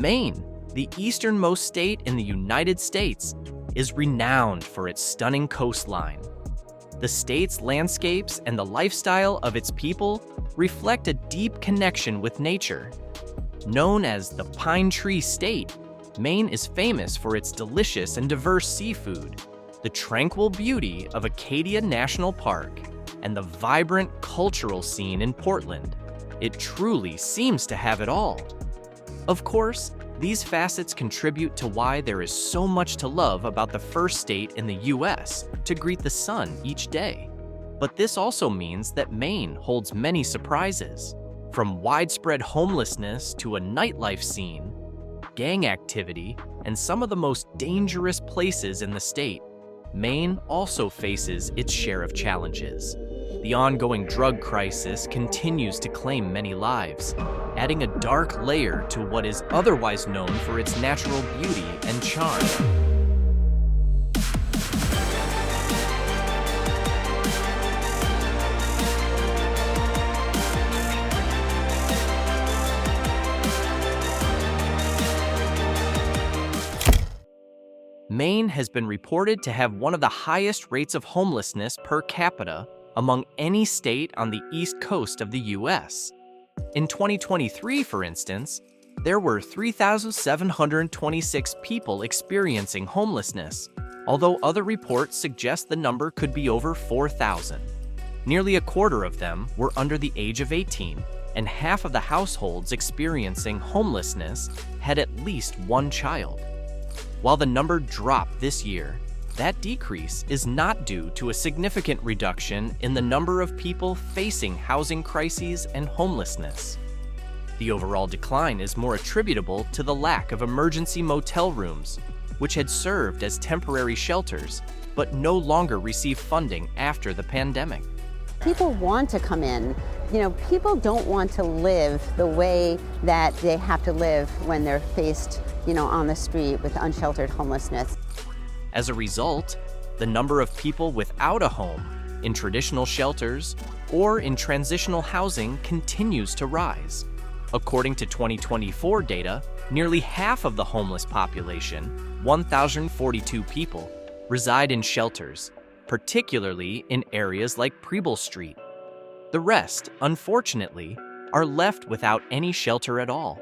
Maine, the easternmost state in the United States, is renowned for its stunning coastline. The state's landscapes and the lifestyle of its people reflect a deep connection with nature. Known as the Pine Tree State, Maine is famous for its delicious and diverse seafood, the tranquil beauty of Acadia National Park, and the vibrant cultural scene in Portland. It truly seems to have it all. Of course, these facets contribute to why there is so much to love about the first state in the U.S. to greet the sun each day. But this also means that Maine holds many surprises. From widespread homelessness to a nightlife scene, gang activity, and some of the most dangerous places in the state, Maine also faces its share of challenges. The ongoing drug crisis continues to claim many lives, adding a dark layer to what is otherwise known for its natural beauty and charm. Maine has been reported to have one of the highest rates of homelessness per capita among any state on the east coast of the U.S. In 2023, for instance, there were 3,726 people experiencing homelessness, although other reports suggest the number could be over 4,000. Nearly a quarter of them were under the age of 18, and half of the households experiencing homelessness had at least one child. While the number dropped this year, that decrease is not due to a significant reduction in the number of people facing housing crises and homelessness. The overall decline is more attributable to the lack of emergency motel rooms, which had served as temporary shelters but no longer receive funding after the pandemic. People want to come in. People don't want to live the way that they have to live when they're faced, on the street with unsheltered homelessness. As a result, the number of people without a home, in traditional shelters, or in transitional housing continues to rise. According to 2024 data, nearly half of the homeless population, 1,042 people, reside in shelters, particularly in areas like Preble Street. The rest, unfortunately, are left without any shelter at all.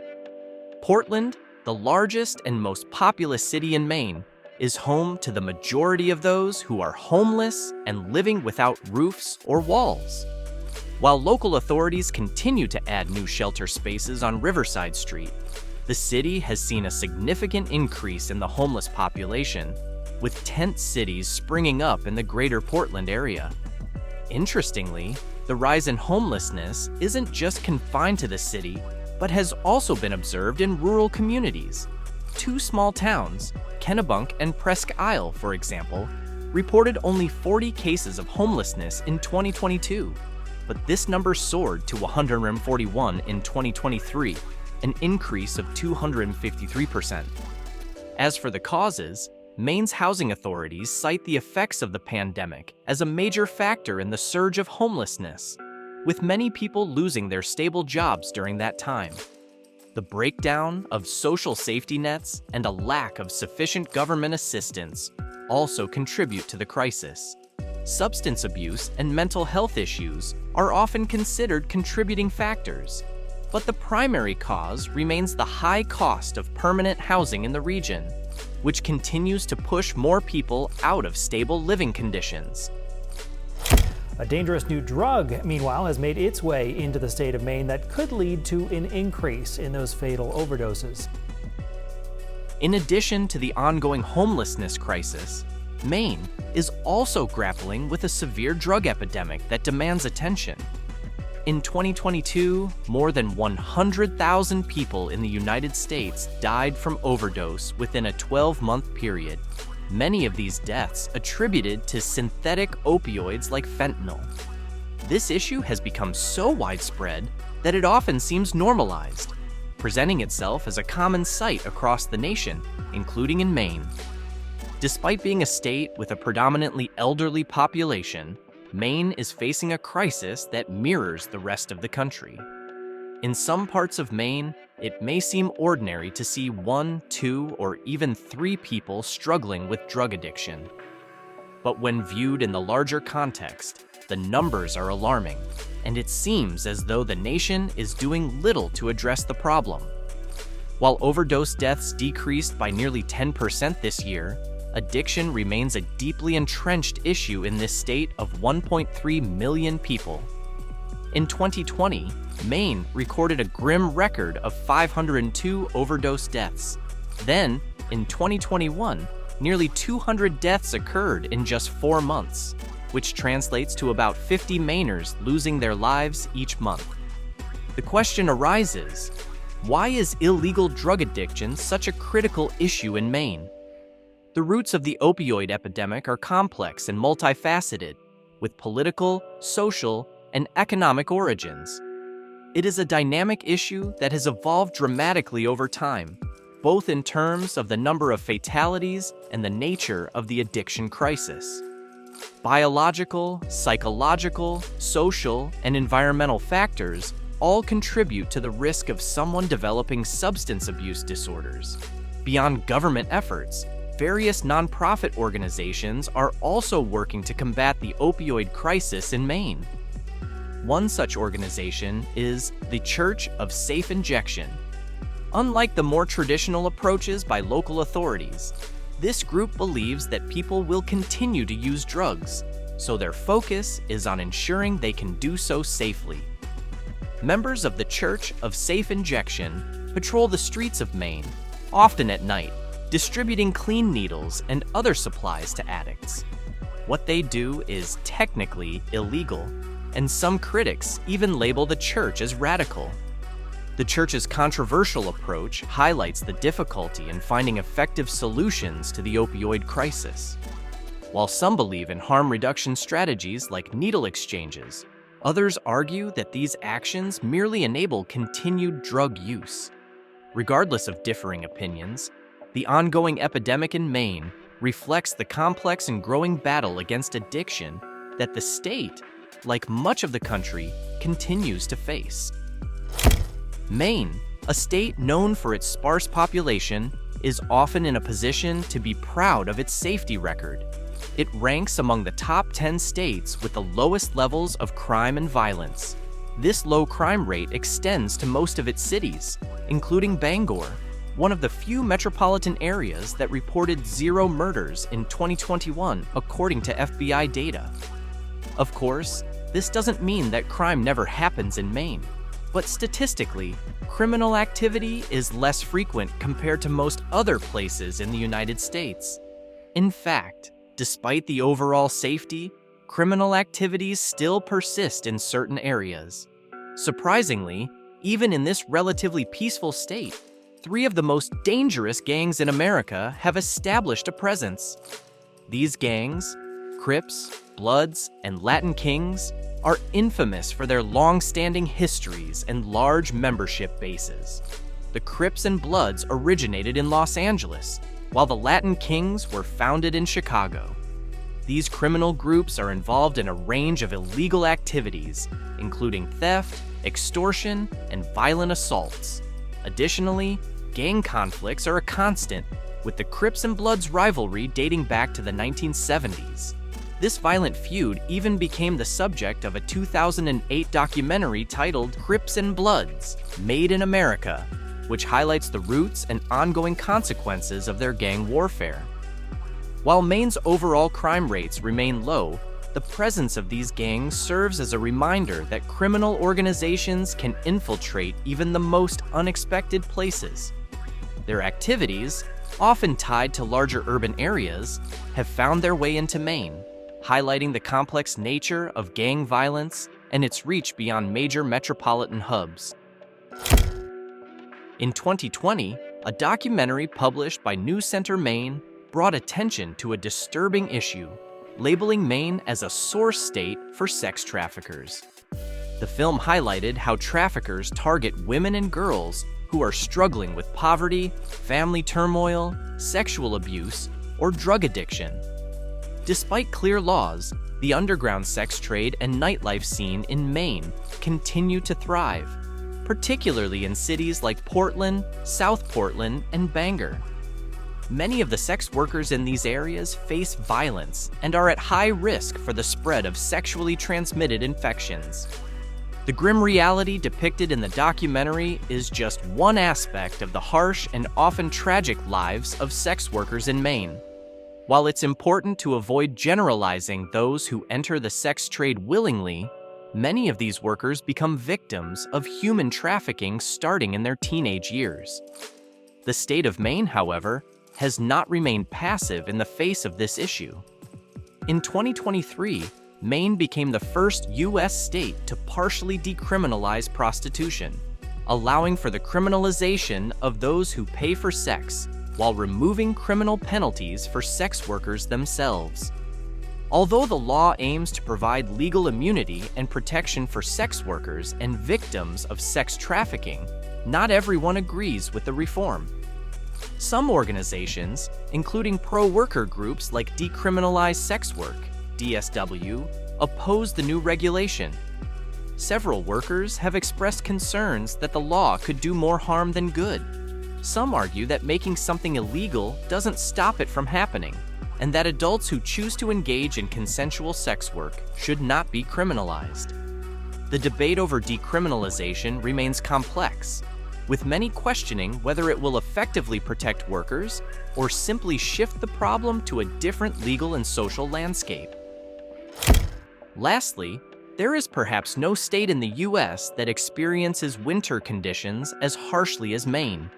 Portland, the largest and most populous city in Maine, is home to the majority of those who are homeless and living without roofs or walls. While local authorities continue to add new shelter spaces on Riverside Street, the city has seen a significant increase in the homeless population, with tent cities springing up in the greater Portland area. Interestingly, the rise in homelessness isn't just confined to the city, but has also been observed in rural communities. Two small towns, Kennebunk and Presque Isle, for example, reported only 40 cases of homelessness in 2022, but this number soared to 141 in 2023, an increase of 253%. As for the causes, Maine's housing authorities cite the effects of the pandemic as a major factor in the surge of homelessness, with many people losing their stable jobs during that time. The breakdown of social safety nets and a lack of sufficient government assistance also contribute to the crisis. Substance abuse and mental health issues are often considered contributing factors, but the primary cause remains the high cost of permanent housing in the region, which continues to push more people out of stable living conditions. A dangerous new drug, meanwhile, has made its way into the state of Maine that could lead to an increase in those fatal overdoses. In addition to the ongoing homelessness crisis, Maine is also grappling with a severe drug epidemic that demands attention. In 2022, more than 100,000 people in the United States died from overdose within a 12-month period. Many of these deaths attributed to synthetic opioids like fentanyl. This issue has become so widespread that it often seems normalized, presenting itself as a common sight across the nation, including in Maine. Despite being a state with a predominantly elderly population, Maine is facing a crisis that mirrors the rest of the country. In some parts of Maine, it may seem ordinary to see 1, 2, or even 3 people struggling with drug addiction. But when viewed in the larger context, the numbers are alarming, and it seems as though the nation is doing little to address the problem. While overdose deaths decreased by nearly 10% this year, addiction remains a deeply entrenched issue in this state of 1.3 million people. In 2020, Maine recorded a grim record of 502 overdose deaths. Then, in 2021, nearly 200 deaths occurred in just 4 months, which translates to about 50 Mainers losing their lives each month. The question arises, why is illegal drug addiction such a critical issue in Maine? The roots of the opioid epidemic are complex and multifaceted, with political, social, and economic origins. It is a dynamic issue that has evolved dramatically over time, both in terms of the number of fatalities and the nature of the addiction crisis. Biological, psychological, social, and environmental factors all contribute to the risk of someone developing substance abuse disorders. Beyond government efforts, various nonprofit organizations are also working to combat the opioid crisis in Maine. One such organization is the Church of Safe Injection. Unlike the more traditional approaches by local authorities, this group believes that people will continue to use drugs, so their focus is on ensuring they can do so safely. Members of the Church of Safe Injection patrol the streets of Maine, often at night, distributing clean needles and other supplies to addicts. What they do is technically illegal, and some critics even label the church as radical. The church's controversial approach highlights the difficulty in finding effective solutions to the opioid crisis. While some believe in harm reduction strategies like needle exchanges, others argue that these actions merely enable continued drug use. Regardless of differing opinions, the ongoing epidemic in Maine reflects the complex and growing battle against addiction that the state, like much of the country, continues to face. Maine, a state known for its sparse population, is often in a position to be proud of its safety record. It ranks among the top 10 states with the lowest levels of crime and violence. This low crime rate extends to most of its cities, including Bangor, one of the few metropolitan areas that reported 0 murders in 2021, according to FBI data. Of course, this doesn't mean that crime never happens in Maine, but statistically, criminal activity is less frequent compared to most other places in the United States. In fact, despite the overall safety, criminal activities still persist in certain areas. Surprisingly, even in this relatively peaceful state, 3 of the most dangerous gangs in America have established a presence. These gangs, Crips, Bloods, and Latin Kings, are infamous for their long-standing histories and large membership bases. The Crips and Bloods originated in Los Angeles, while the Latin Kings were founded in Chicago. These criminal groups are involved in a range of illegal activities, including theft, extortion, and violent assaults. Additionally, gang conflicts are a constant, with the Crips and Bloods rivalry dating back to the 1970s. This violent feud even became the subject of a 2008 documentary titled Crips and Bloods, Made in America, which highlights the roots and ongoing consequences of their gang warfare. While Maine's overall crime rates remain low, the presence of these gangs serves as a reminder that criminal organizations can infiltrate even the most unexpected places. Their activities, often tied to larger urban areas, have found their way into Maine, highlighting the complex nature of gang violence and its reach beyond major metropolitan hubs. In 2020, a documentary published by News Center Maine brought attention to a disturbing issue, labeling Maine as a source state for sex traffickers. The film highlighted how traffickers target women and girls who are struggling with poverty, family turmoil, sexual abuse, or drug addiction. Despite clear laws, the underground sex trade and nightlife scene in Maine continue to thrive. particularly in cities like Portland, South Portland, and Bangor. Many of the sex workers in these areas face violence and are at high risk for the spread of sexually transmitted infections. The grim reality depicted in the documentary is just one aspect of the harsh and often tragic lives of sex workers in Maine. While it's important to avoid generalizing those who enter the sex trade willingly, many of these workers become victims of human trafficking starting in their teenage years. The state of Maine, however, has not remained passive in the face of this issue. In 2023, Maine became the first U.S. state to partially decriminalize prostitution, allowing for the criminalization of those who pay for sex while removing criminal penalties for sex workers themselves. Although the law aims to provide legal immunity and protection for sex workers and victims of sex trafficking, not everyone agrees with the reform. Some organizations, including pro-worker groups like Decriminalize Sex Work, DSW, oppose the new regulation. Several workers have expressed concerns that the law could do more harm than good. Some argue that making something illegal doesn't stop it from happening, and that adults who choose to engage in consensual sex work should not be criminalized. The debate over decriminalization remains complex, with many questioning whether it will effectively protect workers or simply shift the problem to a different legal and social landscape. Lastly, there is perhaps no state in the U.S. that experiences winter conditions as harshly as Maine.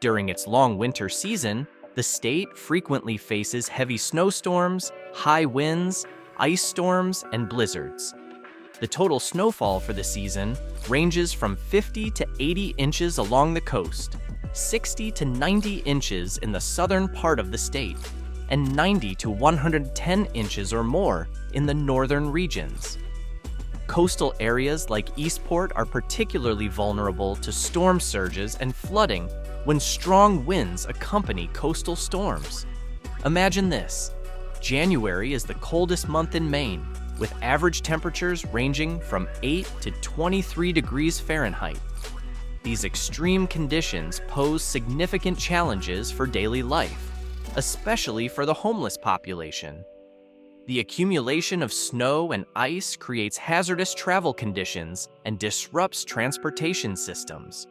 During its long winter season, the state frequently faces heavy snowstorms, high winds, ice storms, and blizzards. The total snowfall for the season ranges from 50 to 80 inches along the coast, 60 to 90 inches in the southern part of the state, and 90 to 110 inches or more in the northern regions. Coastal areas like Eastport are particularly vulnerable to storm surges and flooding when strong winds accompany coastal storms. Imagine this: January is the coldest month in Maine, with average temperatures ranging from 8 to 23 degrees Fahrenheit. These extreme conditions pose significant challenges for daily life, especially for the homeless population. The accumulation of snow and ice creates hazardous travel conditions and disrupts transportation systems.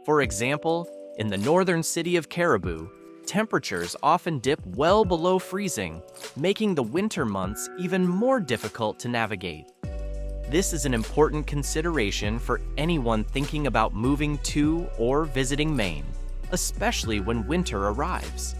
For example, in the northern city of Caribou, temperatures often dip well below freezing, making the winter months even more difficult to navigate. This is an important consideration for anyone thinking about moving to or visiting Maine, especially when winter arrives.